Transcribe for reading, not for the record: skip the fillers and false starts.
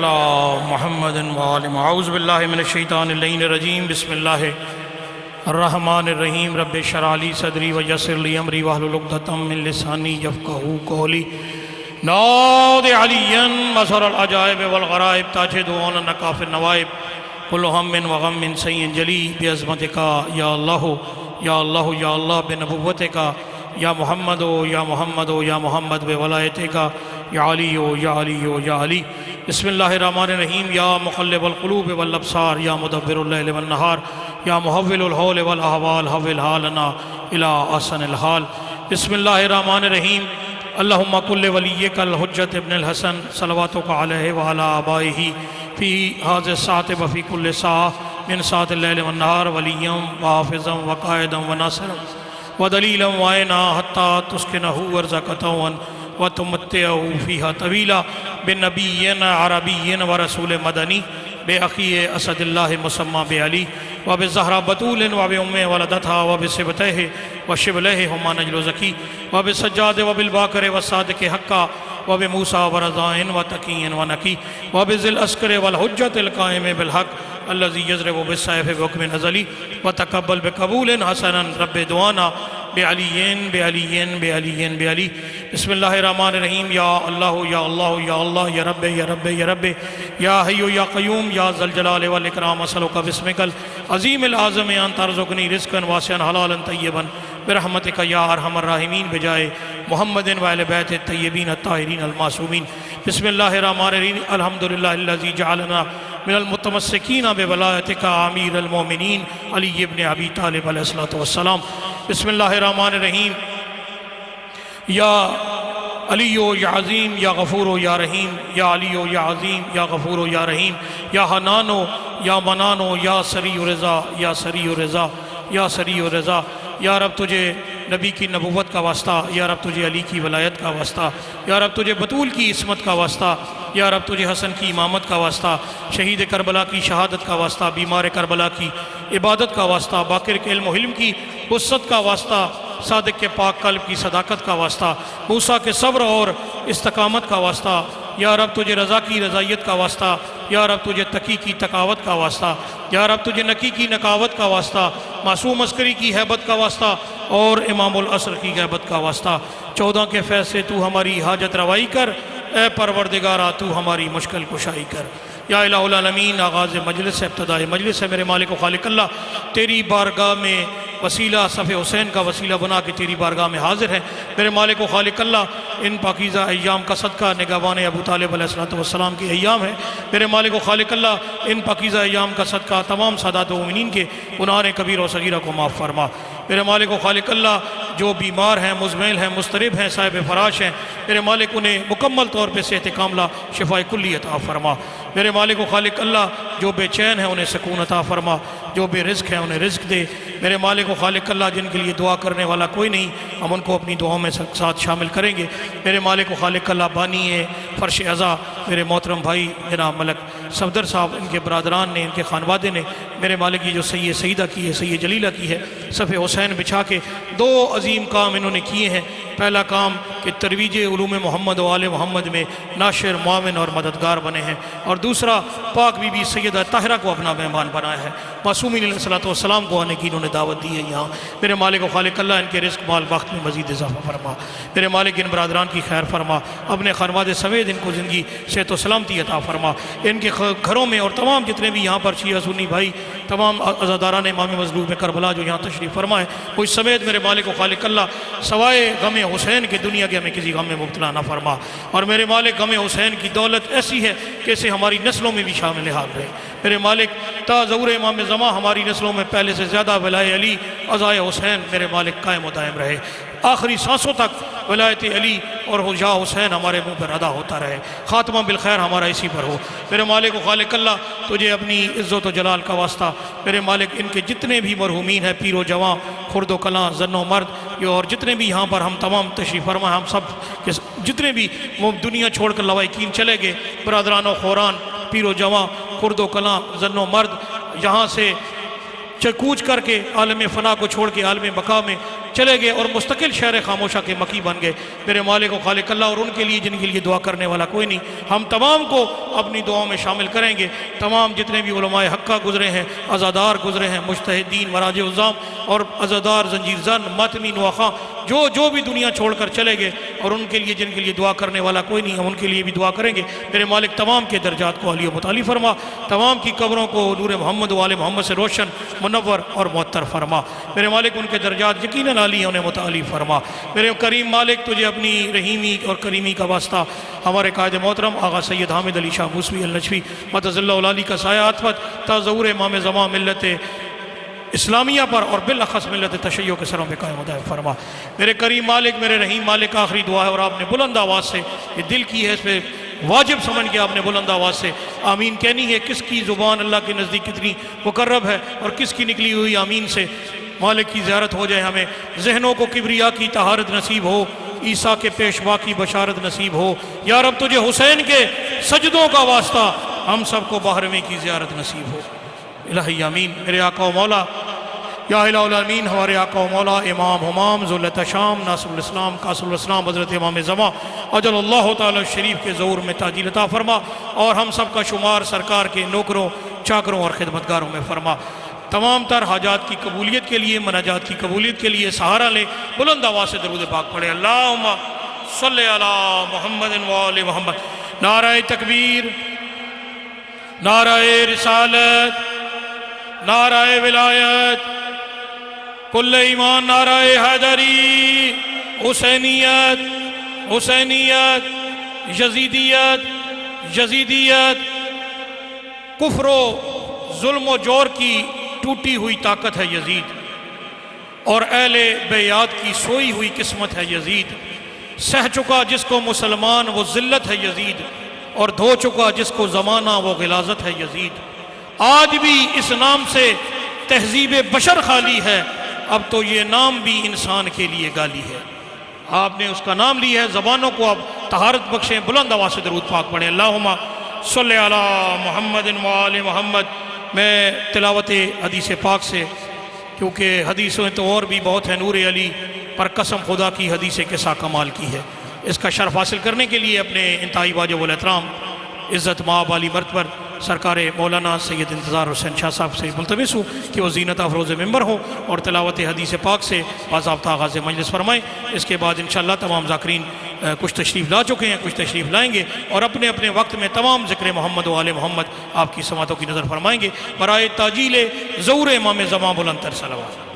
محمد اعوذ باللہ من الشیطان اللعین الرجیم بسم اللہ الرحمن الرحیم رب اشرح لی صدری ویسر لی امری واحلل عقدۃ من لسانی یفقہوا قولی ناد علی مظہر العجائب والغرائب تاج دعون نکاف النوائب کل ہم وغم سیئن جلی بعظمتک یا اللہ یا اللہ یا اللہ بنبوتک یا محمد یا محمد یا محمد بولایتک یا علی یا علی یا علی بسم اللہ الرحمن الرحیم یا مقلب القلوب والابصار یا مدبر اللیل والنہار یا محول الحول والاحوال حول حالنا الى احسن الحال بسم اللہ الرحمن الرحیم اللہم کل ولیک الحجت ابن الحسن صلواتک علیہ وعلی آبائہ فی حاضر الساعت وفی کل ساعہ من ساعت اللیل والنہار ولیم وحافظا وقائدا وناصرا ودلیلا وعینا حتی تسکنہ ورزقتا وتمتعہ فیہا طویلا بنبیین عربیین ورسول مدنی بے اخی اسد اللہ مسمى بعلی وبزہرہ بطول وبام ولدتها وبصبتہ وشبلہ ہما نجل زکی وبسجاد وبالباکر والصادق حقا وبموسیٰ ورضائن وتقین ونقی وبذی الاسکر والحجت القائم بالحق الذي يضرب بالسيف بحكم ازلی وتقبل بقبول حسنا رب دعانا بعلیین بعلیین بعلیین بعلی بسم اللہ الرحمن الرحیم یا اللہ یا اللہ یا اللہ یا رب یا رب یا رب یا حی یا قیوم یا ذا الجلال والاکرام اسألک باسمک العظیم العظم ان ترزقنی رزقا واسعا حلالا طیبا برحمتک یا ارحم الراحمین بجائے محمد وآل بیت الطیبین الطاہرین المعصومین بسم اللہ الرحمن الرحیم الحمدللہ الذی جعلنا من المتمسکین بولایتک امیر المومنین علی ابن ابی طالب علیہ السلام بسم اللہ الرحمن الرحیم یا علی یا عظیم یا غفور یا رحیم یا علی یا عظیم یا غفور یا رحیم یا حنانو یا منانو یا سریع رضا یا سریع رضا یا سریع رضا یا رب تجھے نبی کی نبوت کا واسطہ یا رب تجھے علی کی ولایت کا واسطہ یا رب تجھے بطول کی عصمت کا واسطہ یا رب تجھے حسن کی امامت کا واسطہ شہید کربلا کی شہادت کا واسطہ بیمار کربلا کی عبادت کا واسطہ باقر کے علم و حلم کی وسعت کا واسطہ صادق کے پاک قلب کی صداقت کا واسطہ موسیٰ کے صبر اور استقامت کا واسطہ یا رب تجھے رضا کی رضائیت کا واسطہ یا رب تجھے تقی کی تقاوت کا واسطہ یا رب تجھے نقی کی نقاوت کا واسطہ معصوم عسکری کی حیبت کا واسطہ اور امام العصر کی غیبت کا واسطہ 14 کے فیض سے تو ہماری حاجت روائی کر اے پروردگارہ تو ہماری مشکل کشائی کر یا الہ العالمین آغاز مجلس ابتداء مجلس ہے میرے مالک و خالق اللہ تیری بارگاہ میں وسیلہ صف حسین کا وسیلہ بنا کے تیری بارگاہ میں حاضر ہیں میرے مالک و خالق اللہ ان پاکیزہ ایام کا صدقہ نگہبان ابو طالب علیہ السلام کے ایام ہیں میرے مالک و خالق اللہ ان پاکیزہ ایام کا صدقہ تمام سادات و مومنین کے گناہ کبیر و صغیرہ کو معاف فرما میرے مالک و خالق اللہ جو بیمار ہیں مزمل ہیں مضطرب ہیں صاحب فراش ہیں میرے مالک انہیں مکمل طور پہ صحت کاملہ شفاء کلی عطا فرما میرے مالک و خالق اللہ جو بے چین ہیں انہیں سکون عطا فرما جو بے رزق ہیں انہیں رزق دے میرے مالک و خالق اللہ جن کے لیے دعا کرنے والا کوئی نہیں ہم ان کو اپنی دعاؤں میں ساتھ شامل کریں گے میرے مالک و خالق اللہ بانی ہے فرش عزا میرے محترم بھائی جناب ملک صفدر صاحب ان کے برادران نے ان کے خانوادے نے میرے مالک کی جو سید سیدہ کی ہے سید جلیلہ کی ہے صف حسین بچھا کے 2 عظیم کام انہوں نے کیے ہیں پہلا کام کہ ترویج علوم محمد و آل محمد میں ناشر معاون اور مددگار بنے ہیں اور دوسرا پاک بی بی سیدہ طاہرہ کو اپنا مہمان بنایا ہے معصومین علیہ السلام کو آنے کی انہوں نے دعوت دی ہے یہاں میرے مالک و خالق اللہ ان کے رزق مال وقت میں مزید اضافہ فرما میرے مالک ان برادران کی خیر فرما اپنے خانوادے سمیت ان کو زندگی صحت و سلامتی عطا فرما ان کے گھروں میں اور تمام جتنے بھی یہاں پر شیعہ سنی بھائی تمام عزاداران امام مظلوم کربلا جو یہاں تشریف فرما ہے کوئی سمیت میرے مالک و خالق اللہ سوائے غم حسین کی دنیا کے ہمیں کسی غم میں مبتلا نہ فرما اور میرے مالک غم حسین کی دولت ایسی ہے کہ اسے ہماری نسلوں میں بھی شامل حال رہے میرے مالک تا ظہور امام زمان ہماری نسلوں میں پہلے سے زیادہ ولایت علی عزائے حسین میرے مالک قائم و دائم رہے آخری سانسوں تک ولایت علی اور یا حسین ہمارے منہ پر ادا ہوتا رہے خاتمہ بالخیر ہمارا اسی پر ہو میرے مالک و خالق اللہ تجھے اپنی عزت و جلال کا واسطہ میرے مالک ان کے جتنے بھی مرحومین ہیں پیر و جوان خرد و کلاں زن و مرد اور جتنے بھی یہاں پر ہم تمام تشریف فرما ہم سب جتنے بھی دنیا چھوڑ کر لوائقین چلے گئے برادران و خوران پیر و جوان خرد و کلاں زن و مرد یہاں سے کوچ کر کے عالم فنا کو چھوڑ کے عالم بقا میں چلے گئے اور مستقل شہر خاموشہ کے مکی بن گئے۔ میرے مالک و خالق اللہ اور ان کے لیے جن کے لیے دعا کرنے والا کوئی نہیں، ہم تمام کو اپنی دعاؤں میں شامل کریں گے۔ تمام جتنے بھی علماء حقہ گزرے ہیں، عزادار گزرے ہیں، مجتہدین، مراجع عظام اور عزادار، زنجیر زن، ماتمی، نواخواں، جو بھی دنیا چھوڑ کر چلے گئے اور ان کے لیے جن کے لیے دعا کرنے والا کوئی نہیں، ہم ان کے لیے بھی دعا کریں گے۔ میرے مالک تمام کے درجات کو علی و متعالی فرما، تمام کی قبروں کو نور محمد و آل محمد سے روشن، منور اور معطر فرما۔ میرے مالک ان کے درجات یقیناً علی انہیں متعالی فرما۔ میرے کریم مالک تجھے اپنی رحیمی اور کریمی کا واسطہ ہمارے قائد محترم آغا سید حامد علی شاہ موسوی النجفی مدظ اللہ العالی کا سایہ عطفت تا ظہور امام زمان ملت اسلامیہ پر اور بالاخص ملت تشیع کے سروں پہ قائم و دائم فرما۔ میرے کریم مالک، میرے رحیم مالک، آخری دعا ہے اور آپ نے بلند آواز سے یہ دل کی ہے، اس پہ واجب سمجھ کے آپ نے بلند آواز سے آمین کہنی ہے۔ کس کی زبان اللہ کے نزدیک کتنی مقرب ہے اور کس کی نکلی ہوئی آمین سے مالک کی زیارت ہو جائے، ہمیں ذہنوں کو کبریا کی طہارت نصیب ہو، عیسیٰ کے پیشوا کی بشارت نصیب ہو۔ یا رب تجھے حسین کے سجدوں کا واسطہ ہم سب کو باہرویں کی زیارت نصیب ہو، الہی آمین۔ میرے آقا و مولا، یا الہ العالمین، ہمارے آقا و مولا امام ہمام ذواللطف شام ناصر الاسلام قاسم الاسلام حضرت امام زمان اجل اللہ تعالی شریف کے ظہور میں تعجیل عطا فرما اور ہم سب کا شمار سرکار کے نوکروں، چاکروں اور خدمتگاروں میں فرما۔ تمام تر حاجات کی قبولیت کے لیے، مناجات کی قبولیت کے لیے سہارا لیں، بلند آواز سے درود پاک پڑھے۔ اللہم صلی علی محمد و آل محمد۔ نعرہ تکبیر، نعرہ رسالت، نعرہ ولایت، کل ایمان، نعرہ حیدری، حسینیت، حسینیت، یزیدیت، یزیدیت، کفر و ظلم و جور کی ٹوٹی ہوئی طاقت ہے یزید، اور اہل بیعت کی سوئی ہوئی قسمت ہے یزید۔ سہ چکا جس کو مسلمان وہ ذلت ہے یزید، اور دھو چکا جس کو زمانہ وہ غلاظت ہے یزید۔ آج بھی اس نام سے تہذیب بشر خالی ہے، اب تو یہ نام بھی انسان کے لیے گالی ہے۔ آپ نے اس کا نام لی ہے، زبانوں کو اب طہارت بخشیں، بلند آواز سے درود پاک پڑھیں۔ اللہم صلی علی محمد و آل محمد۔ میں تلاوت حدیث پاک سے، کیونکہ حدیثیں تو اور بھی بہت ہیں، نور علی پر قسم خدا کی حدیث قصہ کمال کی ہے، اس کا شرف حاصل کرنے کے لیے اپنے انتہائی واجب الاحترام عزت مآب علی مرتبہ سرکار مولانا سید انتظار حسین شاہ صاحب سے ملتمس ہوں کہ وہ زینت افروز ممبر ہوں اور تلاوت حدیث پاک سے باضابطہ آغاز مجلس فرمائیں۔ اس کے بعد انشاءاللہ تمام ذاکرین کچھ تشریف لا چکے ہیں، کچھ تشریف لائیں گے اور اپنے اپنے وقت میں تمام ذکر محمد و آل محمد آپ کی سماعتوں کی نظر فرمائیں گے۔ برائے تاجیل ظہور امام زمان بلند تر صلوات۔